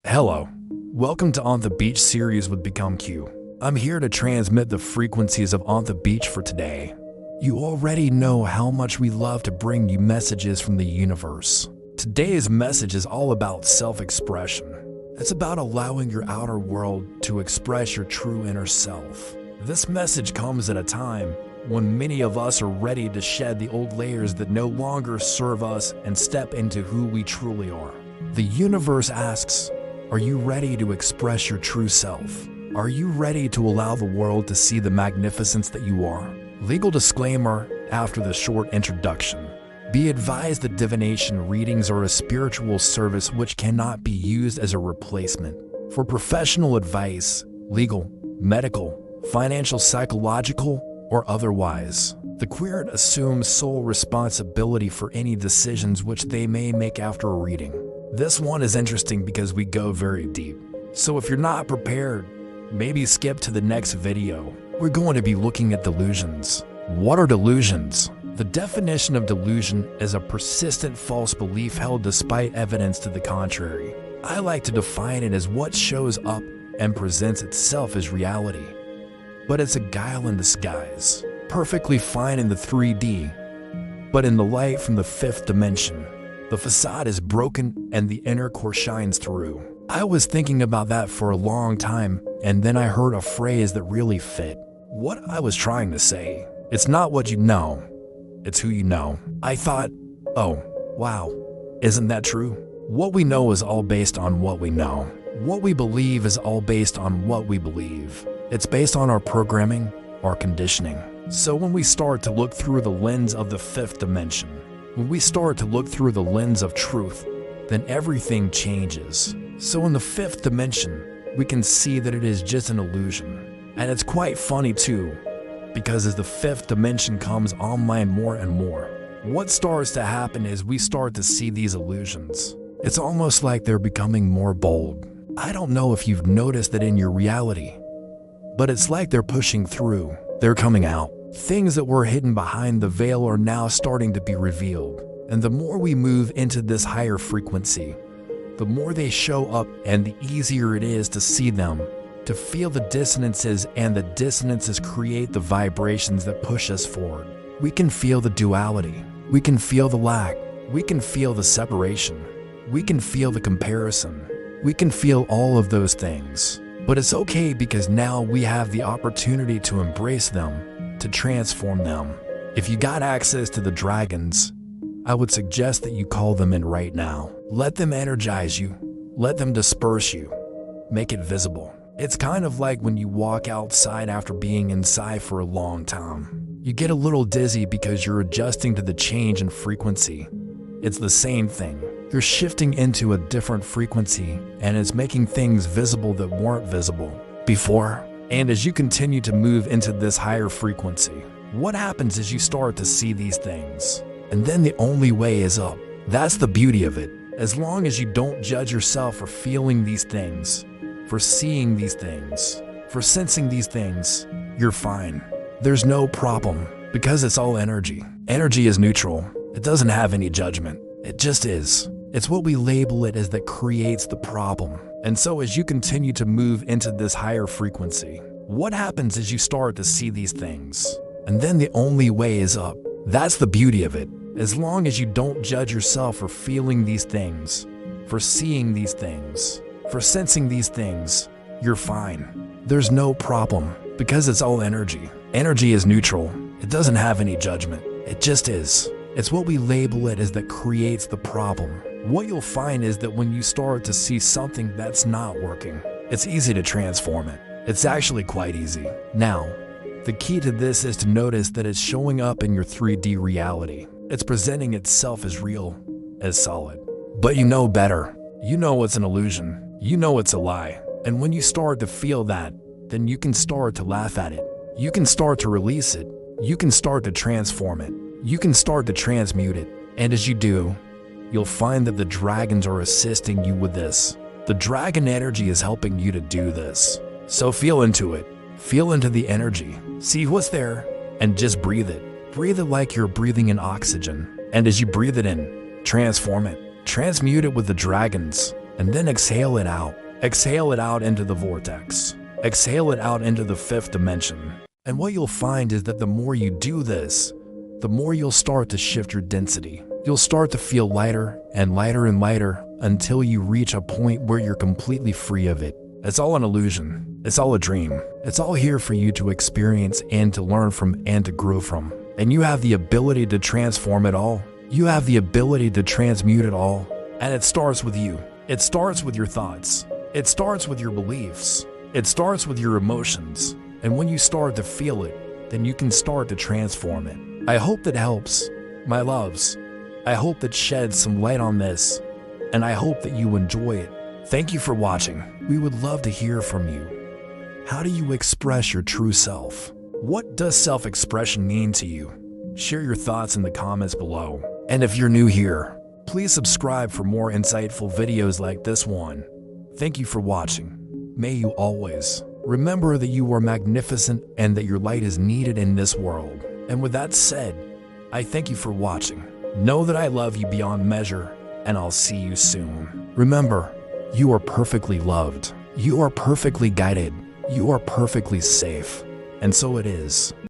Hello. Welcome to On the Beach series with Become Q. I'm here to transmit the frequencies of On the Beach for today. You already know how much we love to bring you messages from the universe. Today's message is all about self-expression. It's about allowing your outer world to express your true inner self. This message comes at a time when many of us are ready to shed the old layers that no longer serve us and step into who we truly are. The universe asks, are you ready to express your true self? Are you ready to allow the world to see the magnificence that you are? Legal disclaimer after the short introduction. Be advised that divination readings are a spiritual service which cannot be used as a replacement for professional advice, legal, medical, financial, psychological, or otherwise. The querent assumes sole responsibility for any decisions which they may make after a reading. This one is interesting because we go very deep. So if you're not prepared, maybe skip to the next video. We're going to be looking at delusions. What are delusions? The definition of delusion is a persistent false belief held despite evidence to the contrary. I like to define it as what shows up and presents itself as reality. But it's a guile in disguise, perfectly fine in the 3D, but in the light from the 5th dimension. The facade is broken and the inner core shines through. I was thinking about that for a long time, and then I heard a phrase that really fit what I was trying to say. It's not what you know, it's who you know. I thought, oh, wow, isn't that true? What we know is all based on what we know. What we believe is all based on what we believe. It's based on our programming, our conditioning. So when we start to look through the lens of the 5th dimension, when we start to look through the lens of truth, then everything changes. So in the 5th dimension, we can see that it is just an illusion. And it's quite funny too, because as the 5th dimension comes online more and more, what starts to happen is we start to see these illusions. It's almost like they're becoming more bold. I don't know if you've noticed that in your reality, but it's like they're pushing through. They're coming out. Things that were hidden behind the veil are now starting to be revealed. And the more we move into this higher frequency, the more they show up and the easier it is to see them, to feel the dissonances, and the dissonances create the vibrations that push us forward. We can feel the duality. We can feel the lack. We can feel the separation. We can feel the comparison. We can feel all of those things. But it's okay because now we have the opportunity to embrace them, to transform them. If you got access to the dragons, I would suggest that you call them in right now. Let them energize you. Let them disperse you. Make it visible. It's kind of like when you walk outside after being inside for a long time. You get a little dizzy because you're adjusting to the change in frequency. It's the same thing. You're shifting into a different frequency, and it's making things visible that weren't visible before. And as you continue to move into this higher frequency, what happens is you start to see these things. And then the only way is up. That's the beauty of it. As long as you don't judge yourself for feeling these things, for seeing these things, for sensing these things, you're fine. There's no problem because it's all energy. Energy is neutral. It doesn't have any judgment. It just is. It's what we label it as that creates the problem. And so as you continue to move into this higher frequency, what happens is you start to see these things. And then the only way is up. That's the beauty of it. As long as you don't judge yourself for feeling these things, for seeing these things, for sensing these things, you're fine. There's no problem because it's all energy. Energy is neutral. It doesn't have any judgment. It just is. It's what we label it as that creates the problem. What you'll find is that when you start to see something that's not working, it's easy to transform it. It's actually quite easy. Now, the key to this is to notice that it's showing up in your 3D reality. It's presenting itself as real, as solid. But you know better. You know it's an illusion. You know it's a lie. And when you start to feel that, then you can start to laugh at it. You can start to release it. You can start to transform it. You can start to transmute it. And as you do, you'll find that the dragons are assisting you with this. The dragon energy is helping you to do this. So feel into it. Feel into the energy. See what's there and just breathe it. Breathe it like you're breathing in oxygen. And as you breathe it in, transform it. Transmute it with the dragons. and then exhale it out. Exhale it out into the vortex. Exhale it out into the fifth dimension. And what you'll find is that the more you do this, the more you'll start to shift your density. You'll start to feel lighter and lighter and lighter until you reach a point where you're completely free of it. It's all an illusion. It's all a dream. It's all here for you to experience and to learn from and to grow from. And you have the ability to transform it all. You have the ability to transmute it all. And it starts with you. It starts with your thoughts. It starts with your beliefs. It starts with your emotions. And when you start to feel it, then you can start to transform it. I hope that helps, my loves. I hope that sheds some light on this, and I hope that you enjoy it. Thank you for watching. We would love to hear from you. How do you express your true self? What does self-expression mean to you? Share your thoughts in the comments below. And if you're new here, please subscribe for more insightful videos like this one. Thank you for watching. May you always remember that you are magnificent and that your light is needed in this world. And with that said, I thank you for watching. Know that I love you beyond measure, and I'll see you soon. Remember, you are perfectly loved. You are perfectly guided. You are perfectly safe. And so it is.